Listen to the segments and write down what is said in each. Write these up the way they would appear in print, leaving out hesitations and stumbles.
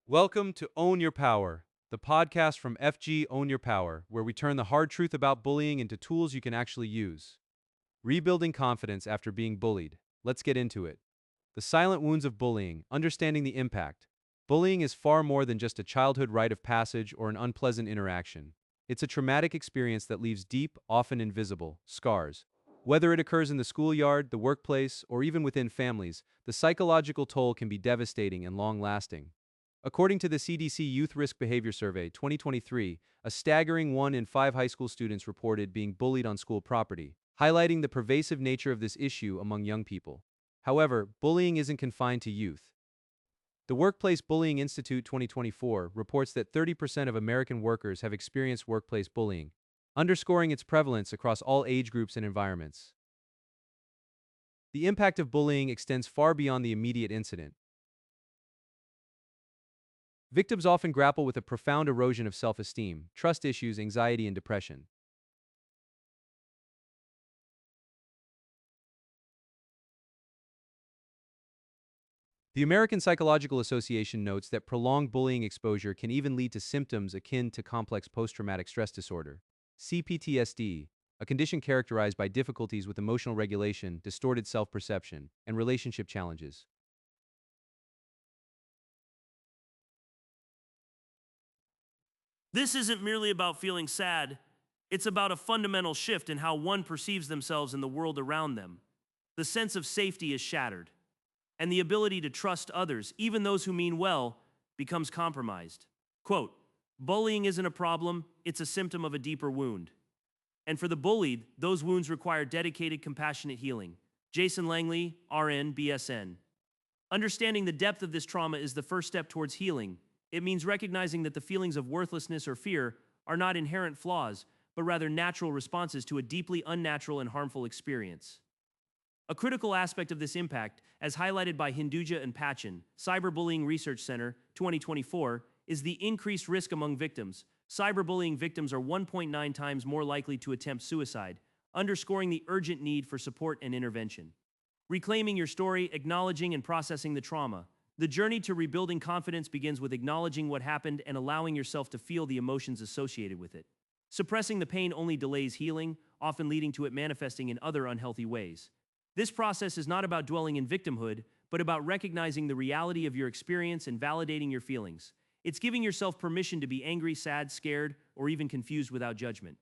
Welcome to Own Your Power, the podcast from FG Own Your Power, where we turn the hard truth about bullying into tools you can actually use. Rebuilding confidence after being bullied. Let's get into it. The silent wounds of bullying, understanding the impact. Bullying is far more than just a childhood rite of passage or an unpleasant interaction. It's a traumatic experience that leaves deep, often invisible, scars. Whether it occurs in the schoolyard, the workplace, or even within families, the psychological toll can be devastating and long lasting. According to the CDC Youth Risk Behavior Survey 2023, a staggering 1 in 5 high school students reported being bullied on school property, highlighting the pervasive nature of this issue among young people. However, bullying isn't confined to youth. The Workplace Bullying Institute 2024 reports that 30% of American workers have experienced workplace bullying, underscoring its prevalence across all age groups and environments. The impact of bullying extends far beyond the immediate incident. Victims often grapple with a profound erosion of self-esteem, trust issues, anxiety, and depression. The American Psychological Association notes that prolonged bullying exposure can even lead to symptoms akin to complex post-traumatic stress disorder, CPTSD, a condition characterized by difficulties with emotional regulation, distorted self-perception, and relationship challenges. This isn't merely about feeling sad, it's about a fundamental shift in how one perceives themselves in the world around them. The sense of safety is shattered, and the ability to trust others, even those who mean well, becomes compromised. Quote, bullying isn't a problem, it's a symptom of a deeper wound. And for the bullied, those wounds require dedicated, compassionate healing. Jason Langley, RN, BSN. Understanding the depth of this trauma is the first step towards healing. It means recognizing that the feelings of worthlessness or fear are not inherent flaws, but rather natural responses to a deeply unnatural and harmful experience. A critical aspect of this impact, as highlighted by Hinduja and Pachin, Cyberbullying Research Center, 2024, is the increased risk among victims. Cyberbullying victims are 1.9 times more likely to attempt suicide, underscoring the urgent need for support and intervention. Reclaiming your story, acknowledging and processing the trauma. The journey to rebuilding confidence begins with acknowledging what happened and allowing yourself to feel the emotions associated with it. Suppressing the pain only delays healing, often leading to it manifesting in other unhealthy ways. This process is not about dwelling in victimhood, but about recognizing the reality of your experience and validating your feelings. It's giving yourself permission to be angry, sad, scared, or even confused without judgment.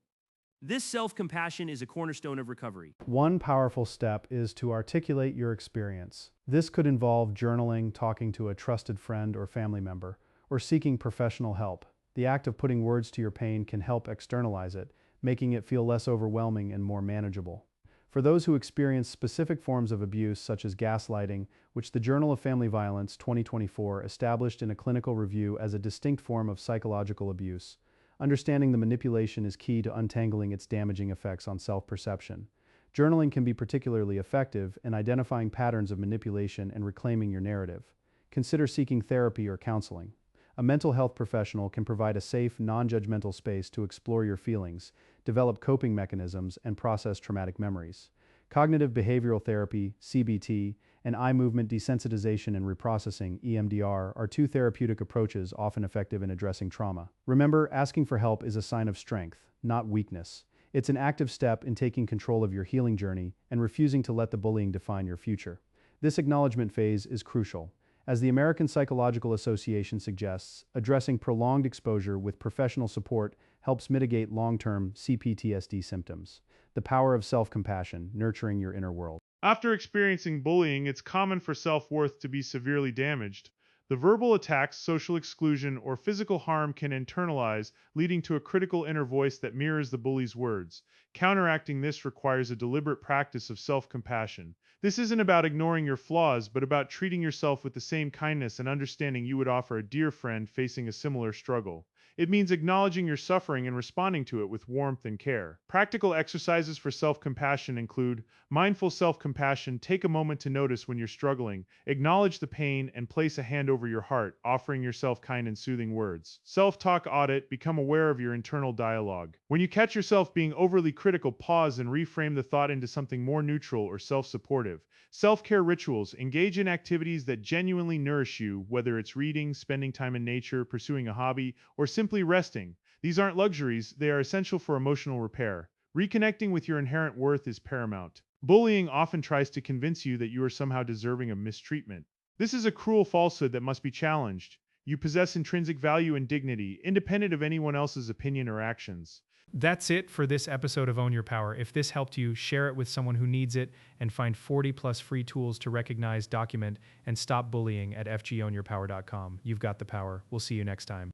This self-compassion is a cornerstone of recovery. One powerful step is to articulate your experience. This could involve journaling, talking to a trusted friend or family member, or seeking professional help. The act of putting words to your pain can help externalize it, making it feel less overwhelming and more manageable. For those who experience specific forms of abuse, such as gaslighting, which the Journal of Family Violence 2024 established in a clinical review as a distinct form of psychological abuse, understanding the manipulation is key to untangling its damaging effects on self-perception. Journaling can be particularly effective in identifying patterns of manipulation and reclaiming your narrative. Consider seeking therapy or counseling. A mental health professional can provide a safe, non-judgmental space to explore your feelings, develop coping mechanisms, and process traumatic memories. Cognitive behavioral therapy, CBT, and eye movement desensitization and reprocessing, EMDR, are two therapeutic approaches often effective in addressing trauma. Remember, asking for help is a sign of strength, not weakness. It's an active step in taking control of your healing journey and refusing to let the bullying define your future. This acknowledgement phase is crucial. As the American Psychological Association suggests, addressing prolonged exposure with professional support helps mitigate long-term CPTSD symptoms. The power of self-compassion, nurturing your inner world. After experiencing bullying, it's common for self-worth to be severely damaged. The verbal attacks, social exclusion, or physical harm can internalize, leading to a critical inner voice that mirrors the bully's words. Counteracting this requires a deliberate practice of self-compassion. This isn't about ignoring your flaws, but about treating yourself with the same kindness and understanding you would offer a dear friend facing a similar struggle. It means acknowledging your suffering and responding to it with warmth and care. Practical exercises for self-compassion include mindful self-compassion. Take a moment to notice when you're struggling, acknowledge the pain, and place a hand over your heart, offering yourself kind and soothing words. Self-talk audit. Become aware of your internal dialogue. When you catch yourself being overly critical, pause and reframe the thought into something more neutral or self-supportive. Self-care rituals. Engage in activities that genuinely nourish you, whether it's reading, spending time in nature, pursuing a hobby, or simply resting. These aren't luxuries, they are essential for emotional repair. Reconnecting with your inherent worth is paramount. Bullying often tries to convince you that you are somehow deserving of mistreatment. This is a cruel falsehood that must be challenged. You possess intrinsic value and dignity, independent of anyone else's opinion or actions. That's it for this episode of Own Your Power. If this helped you, share it with someone who needs it and find 40 plus free tools to recognize, document, and stop bullying at fgownyourpower.com. You've got the power. We'll see you next time.